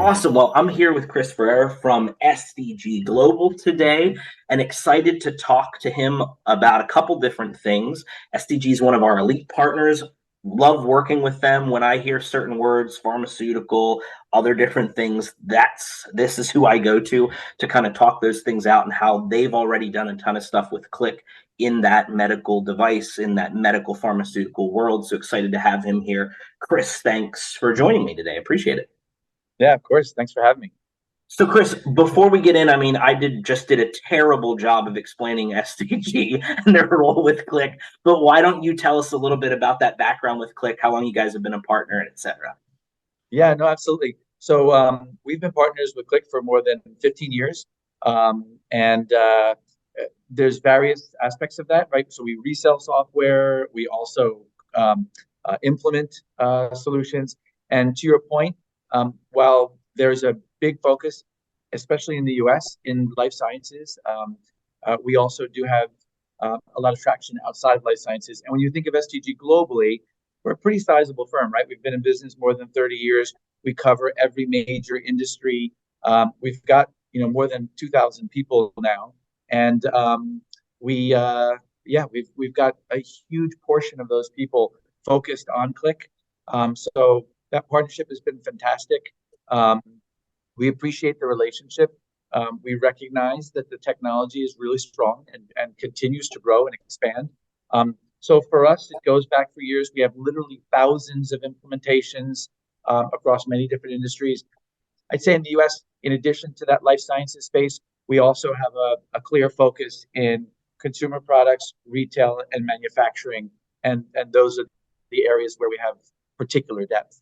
Awesome. Well, I'm here with Chris Ferrara from SDG Global today and excited to talk to him about a couple different things. SDG is one of our elite partners. Love working with them. When I hear certain words, pharmaceutical, other different things, this is who I go to kind of talk those things out and how they've already done a ton of stuff with Qlik in that medical device, in that medical pharmaceutical world. So excited to have him here. Chris, thanks for joining me today. Appreciate it. Yeah, of course. Thanks for having me. So, Chris, before we get in, I mean, I did a terrible job of explaining SDG and their role with Qlik. But why don't you tell us a little bit about that background with Qlik, how long you guys have been a partner, and et cetera? Yeah, no, absolutely. So we've been partners with Qlik for more than 15 years. And there's various aspects of that, right? So we resell software. We also implement solutions. And to your point, while there's a big focus, especially in the US, in life sciences, we also do have a lot of traction outside of life sciences. And when you think of SDG globally, we're a pretty sizable firm, right? We've been in business more than 30 years. We cover every major industry. We've got more than 2,000 people now, and we've got a huge portion of those people focused on Qlik. So that partnership has been fantastic. We appreciate the relationship. We recognize that the technology is really strong and continues to grow and expand. So for us, it goes back for years. We have literally thousands of implementations across many different industries. I'd say in the US, in addition to that life sciences space, we also have a clear focus in consumer products, retail, and manufacturing. And those are the areas where we have particular depth.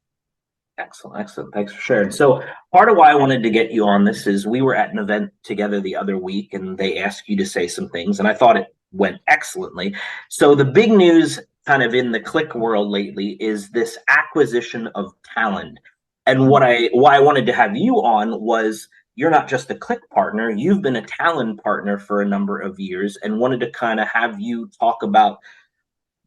Excellent, excellent. Thanks for sharing. So part of why I wanted to get you on this is we were at an event together the other week and they asked you to say some things, and I thought it went excellently. So the big news kind of in the Qlik world lately is this acquisition of Talend. And why I wanted to have you on was you're not just a Qlik partner, you've been a Talend partner for a number of years, and wanted to kind of have you talk about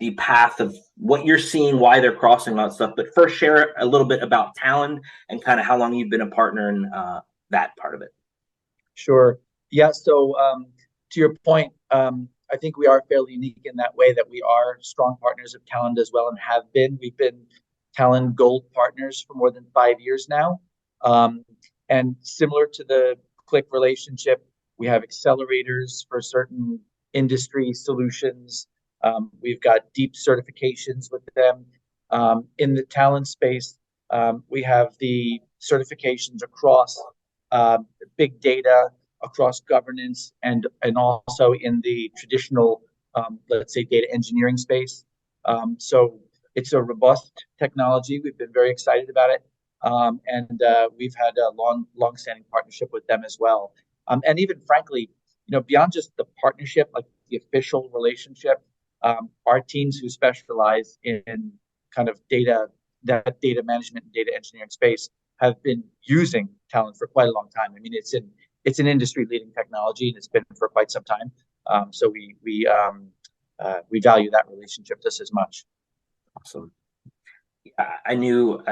the path of what you're seeing, why they're crossing that stuff. But first, share a little bit about Talend and kind of how long you've been a partner in that part of it. Sure. Yeah. So to your point, I think we are fairly unique in that way that we are strong partners of Talend as well and have been. We've been Talend Gold partners for more than 5 years now. And similar to the Qlik relationship, we have accelerators for certain industry solutions. We've got deep certifications with them. In the Talend space, we have the certifications across big data, across governance, and also in the traditional, let's say, data engineering space. So it's a robust technology. We've been very excited about it. And we've had a long-standing partnership with them as well. And even frankly, beyond just the partnership, like the official relationship, our teams who specialize in kind of data management and data engineering space have been using Talend for quite a long time. I mean, it's an industry leading technology and it's been for quite some time. So we value that relationship just as much. Awesome. I knew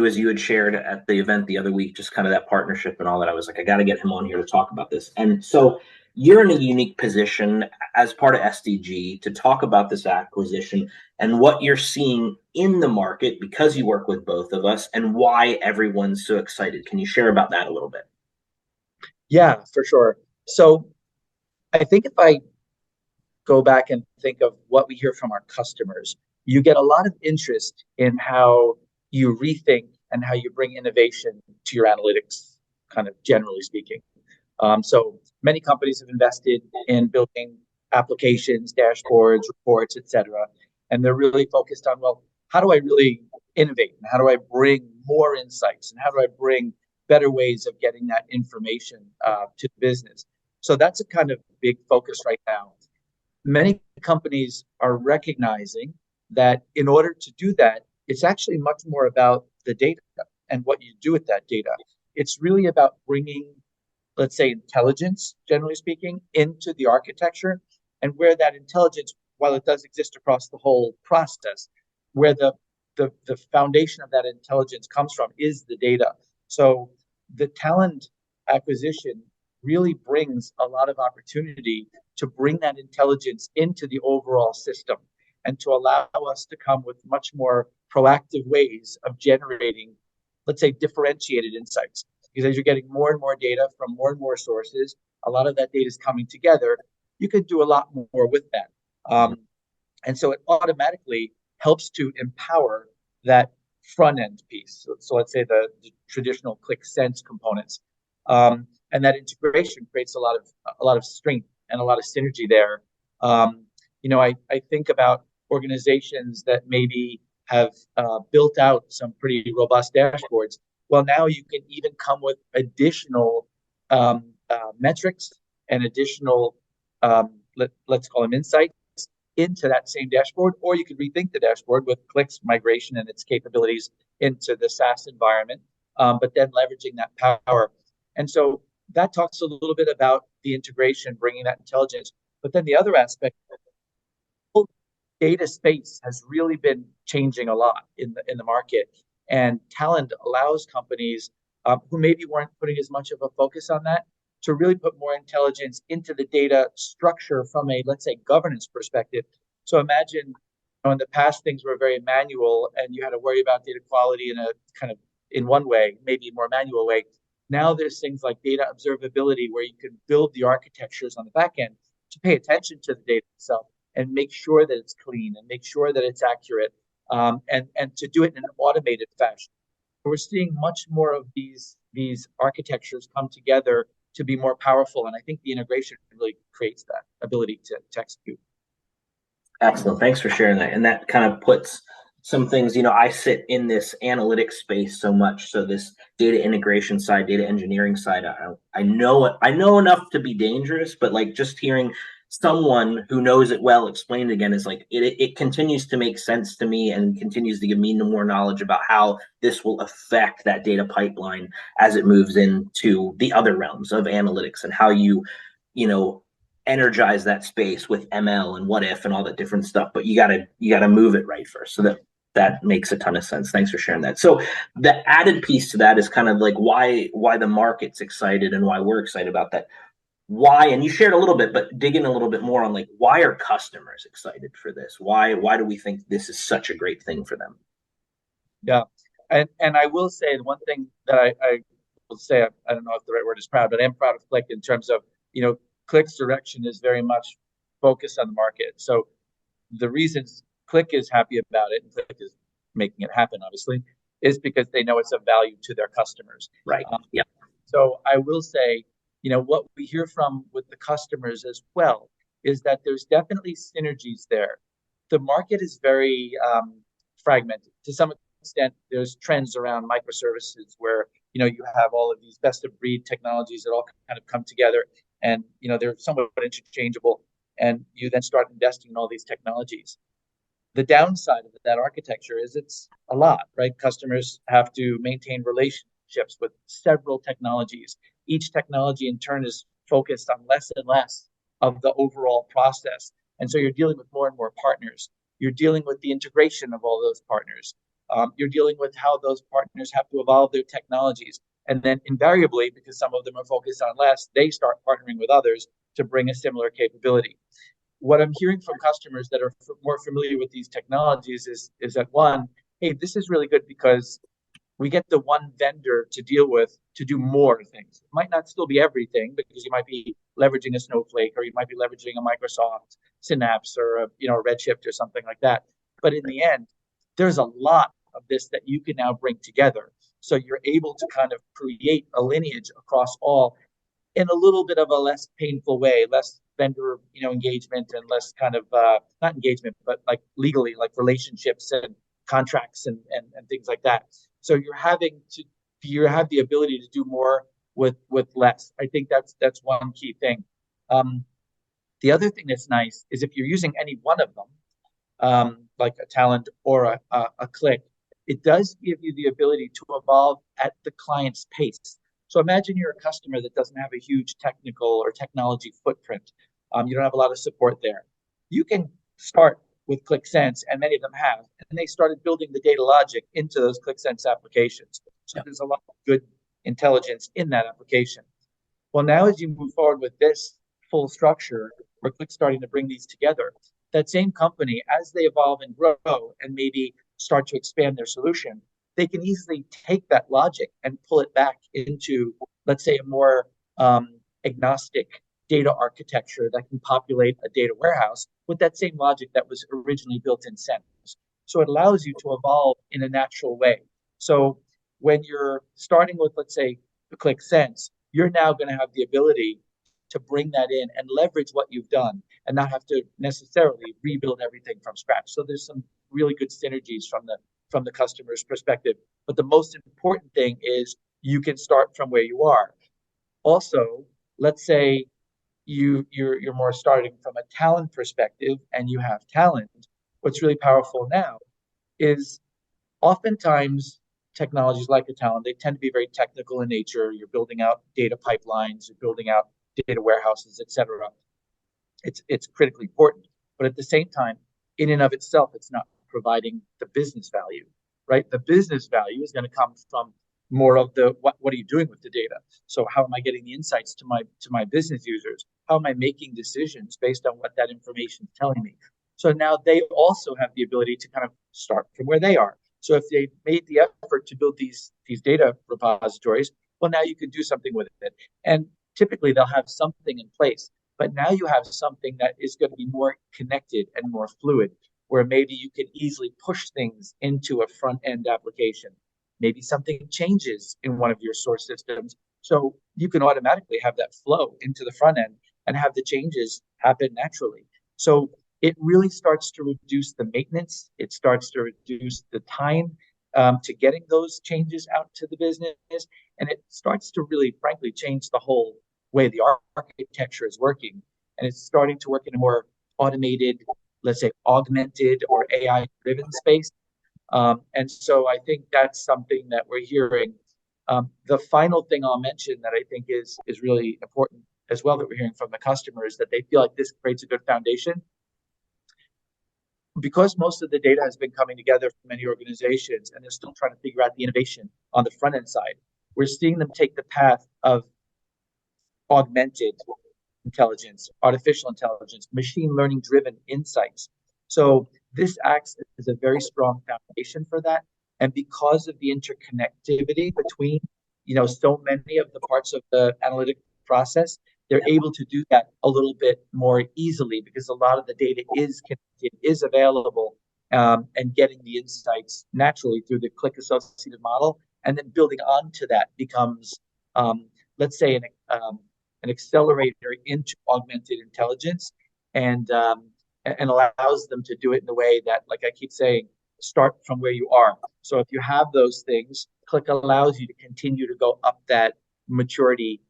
as you had shared at the event the other week, just kind of that partnership and all that. I was like, I got to get him on here to talk about this. And so you're in a unique position as part of SDG to talk about this acquisition and what you're seeing in the market because you work with both of us and why everyone's so excited. Can you share about that a little bit? Yeah, for sure. So I think if I go back and think of what we hear from our customers, you get a lot of interest in how you rethink and how you bring innovation to your analytics, kind of generally speaking. So many companies have invested in building applications, dashboards, reports, etc. And they're really focused on, well, how do I really innovate? And how do I bring more insights? And how do I bring better ways of getting that information to the business? So that's a kind of big focus right now. Many companies are recognizing that in order to do that, it's actually much more about the data and what you do with that data. It's really about bringing, let's say, intelligence, generally speaking, into the architecture, and where that intelligence, while it does exist across the whole process, where the foundation of that intelligence comes from is the data. So the talent acquisition really brings a lot of opportunity to bring that intelligence into the overall system and to allow us to come with much more proactive ways of generating, let's say, differentiated insights. Because as you're getting more and more data from more and more sources, a lot of that data is coming together. You could do a lot more with that. And so it automatically helps to empower that front end piece. So let's say the traditional Qlik Sense components, and that integration creates a lot of strength and a lot of synergy there. I think about organizations that maybe have built out some pretty robust dashboards. Well, now you can even come with additional metrics and additional, let's call them insights into that same dashboard, or you could rethink the dashboard with Qlik's migration and its capabilities into the SaaS environment, but then leveraging that power. And so that talks a little bit about the integration, bringing that intelligence. But then the other aspect, data space has really been changing a lot in the market, and Talend allows companies who maybe weren't putting as much of a focus on that to really put more intelligence into the data structure from a, let's say, governance perspective. So imagine, in the past, things were very manual and you had to worry about data quality in a kind of in one way, maybe a more manual way. Now there's things like data observability where you can build the architectures on the back end to pay attention to the data itself and make sure that it's clean and make sure that it's accurate, and to do it in an automated fashion. We're seeing much more of these architectures come together to be more powerful, and I think the integration really creates that ability to execute. Excellent. Thanks for sharing that. And that kind of puts some things, I sit in this analytics space so much. So this data integration side, data engineering side, I know enough to be dangerous, but like just hearing someone who knows it well explained again is like it continues to make sense to me and continues to give me more knowledge about how this will affect that data pipeline as it moves into the other realms of analytics and how you energize that space with ML and what if and all that different stuff. But you gotta move it right first. So that makes a ton of sense. Thanks for sharing that. So the added piece to that is kind of like why the market's excited and why we're excited about that. Why, and you shared a little bit, but dig in a little bit more on like why are customers excited for this? Why do we think this is such a great thing for them? Yeah, and I will say the one thing that I will say, I don't know if the right word is proud, but I am proud of Qlik in terms of Qlik's direction is very much focused on the market. So the reasons Qlik is happy about it and Qlik is making it happen, obviously, is because they know it's of value to their customers. Right. Yeah. So I will say, what we hear from with the customers as well is that there's definitely synergies there. The market is very fragmented. To some extent, there's trends around microservices where, you have all of these best of breed technologies that all kind of come together and, they're somewhat interchangeable. And you then start investing in all these technologies. The downside of that architecture is it's a lot, right? Customers have to maintain relationships with several technologies. Each technology in turn is focused on less and less of the overall process. And so you're dealing with more and more partners. You're dealing with the integration of all those partners. You're dealing with how those partners have to evolve their technologies. And then invariably, because some of them are focused on less, they start partnering with others to bring a similar capability. What I'm hearing from customers that are more familiar with these technologies is that one, hey, this is really good because we get the one vendor to deal with to do more things. It might not still be everything because you might be leveraging a Snowflake or you might be leveraging a Microsoft Synapse or a Redshift or something like that. But in the end, there's a lot of this that you can now bring together. So you're able to kind of create a lineage across all in a little bit of a less painful way, less vendor engagement and less kind of not engagement, but like legally, like relationships and contracts and things like that. So you have the ability to do more with less. I think that's one key thing. The other thing that's nice is if you're using any one of them, like a Talend or a Qlik, it does give you the ability to evolve at the client's pace. So imagine you're a customer that doesn't have a huge technical or technology footprint. You don't have a lot of support there. You can start with Qlik Sense, and many of them have, and they started building the data logic into those Qlik Sense applications. So there's a lot of good intelligence in that application. Well, now as you move forward with this full structure, where Qlik's starting to bring these together, that same company, as they evolve and grow and maybe start to expand their solution, they can easily take that logic and pull it back into, let's say, a more agnostic data architecture that can populate a data warehouse with that same logic that was originally built in Centers. So it allows you to evolve in a natural way. So when you're starting with, let's say, the Qlik Sense, you're now going to have the ability to bring that in and leverage what you've done and not have to necessarily rebuild everything from scratch. So there's some really good synergies from the customer's perspective. But the most important thing is you can start from where you are. Also, let's say you're more starting from a talent perspective and you have talent. What's really powerful now is oftentimes technologies like a talent, they tend to be very technical in nature. You're building out data pipelines, you're building out data warehouses, etc. It's critically important. But at the same time, in and of itself, it's not providing the business value, right? The business value is going to come from more of the what are you doing with the data? So how am I getting the insights to my business users? How am I making decisions based on what that information is telling me? So now they also have the ability to kind of start from where they are. So if they made the effort to build these data repositories, well, now you can do something with it. And typically they'll have something in place, but now you have something that is going to be more connected and more fluid, where maybe you can easily push things into a front end application. Maybe something changes in one of your source systems. So you can automatically have that flow into the front end and have the changes happen naturally. So it really starts to reduce the maintenance. It starts to reduce the time to getting those changes out to the business. And it starts to really, frankly, change the whole way the architecture is working. And it's starting to work in a more automated, let's say, augmented or AI-driven space. And so I think that's something that we're hearing. The final thing I'll mention that I think is really important as well that we're hearing from the customers, that they feel like this creates a good foundation. Because most of the data has been coming together from many organizations and they're still trying to figure out the innovation on the front end side, we're seeing them take the path of augmented intelligence, artificial intelligence, machine learning driven insights. So this acts as a very strong foundation for that. And because of the interconnectivity between, so many of the parts of the analytic process, they're able to do that a little bit more easily because a lot of the data is connected, is available, and getting the insights naturally through the Qlik associated model. And then building onto that becomes, let's say, an accelerator into augmented intelligence, and allows them to do it in a way that, like I keep saying, start from where you are. So if you have those things, Qlik allows you to continue to go up that maturity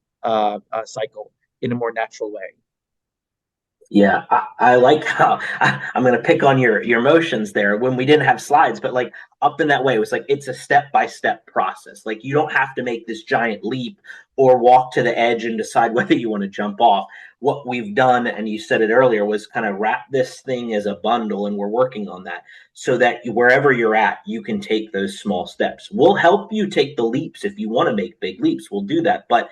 cycle in a more natural way. Yeah, I like how I'm going to pick on your emotions there when we didn't have slides, but like up in that way, it was like it's a step-by-step process. Like you don't have to make this giant leap or walk to the edge and decide whether you want to jump off. What we've done, and you said it earlier, was kind of wrap this thing as a bundle, and we're working on that so that wherever you're at, you can take those small steps. We'll help you take the leaps if you want to make big leaps. We'll do that, but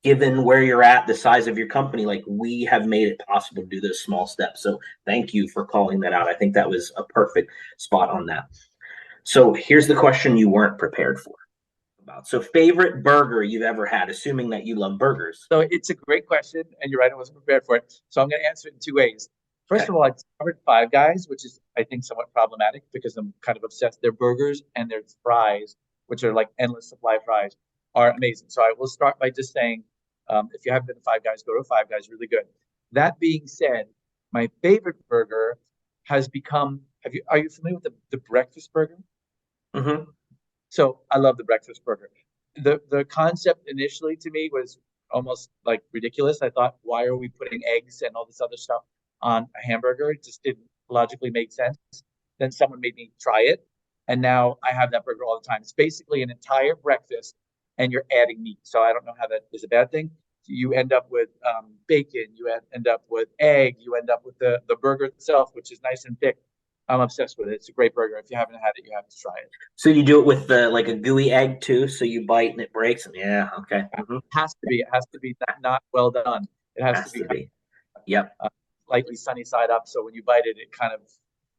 given where you're at, the size of your company, like we have made it possible to do those small steps. So thank you for calling that out. I think that was a perfect spot on that. So here's the question you weren't prepared for about. So favorite burger you've ever had, assuming that you love burgers. So it's a great question, and you're right, I wasn't prepared for it. So I'm going to answer it in two ways. First of all, I discovered Five Guys, which is, I think, somewhat problematic because I'm kind of obsessed. Their burgers and their fries, which are like endless supply fries, are amazing. So I will start by just saying, if you haven't been to Five Guys, go to Five Guys, really good. That being said, my favorite burger has become, are you familiar with the breakfast burger? Mm-hmm. So I love the breakfast burger. The concept initially to me was almost like ridiculous. I thought, why are we putting eggs and all this other stuff on a hamburger? It just didn't logically make sense. Then someone made me try it, and now I have that burger all the time. It's basically an entire breakfast, and you're adding meat. So I don't know how that is a bad thing. You end up with bacon, you end up with egg, you end up with the burger itself, which is nice and thick. I'm obsessed with it. It's a great burger. If you haven't had it, you have to try it. So you do it with the like a gooey egg too, so you bite and it breaks. And yeah, okay. It has to be. It has to be not well done. It has to Has be to be. Yep. slightly sunny side up. So when you bite it, it kind of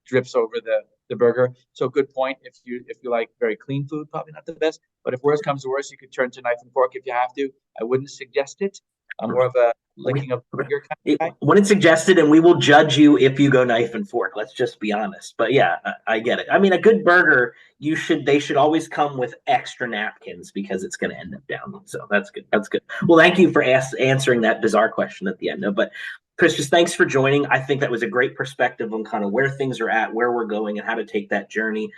drips over the burger. So good point. If you like very clean food, probably not the best. But if worse comes to worse, you could turn to knife and fork if you have to. I wouldn't suggest it. I'm more of a licking of burger kind of guy. When it's suggested, and we will judge you if you go knife and fork. Let's just be honest. But yeah, I get it. I mean, a good burger, they should always come with extra napkins because it's going to end up down. So that's good. That's good. Well, thank you for answering that bizarre question at the end. No, but Chris, just thanks for joining. I think that was a great perspective on kind of where things are at, where we're going, and how to take that journey.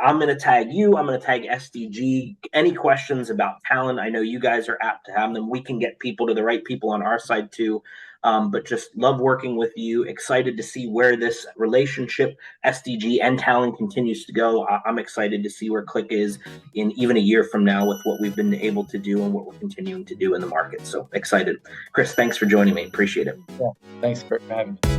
I'm going to tag you. I'm going to tag SDG. Any questions about talent? I know you guys are apt to have them. We can get people to the right people on our side too. But just love working with you. Excited to see where this relationship, SDG and talent, continues to go. I'm excited to see where Qlik is in even a year from now with what we've been able to do and what we're continuing to do in the market. So excited. Chris, thanks for joining me. Appreciate it. Yeah, thanks for having me.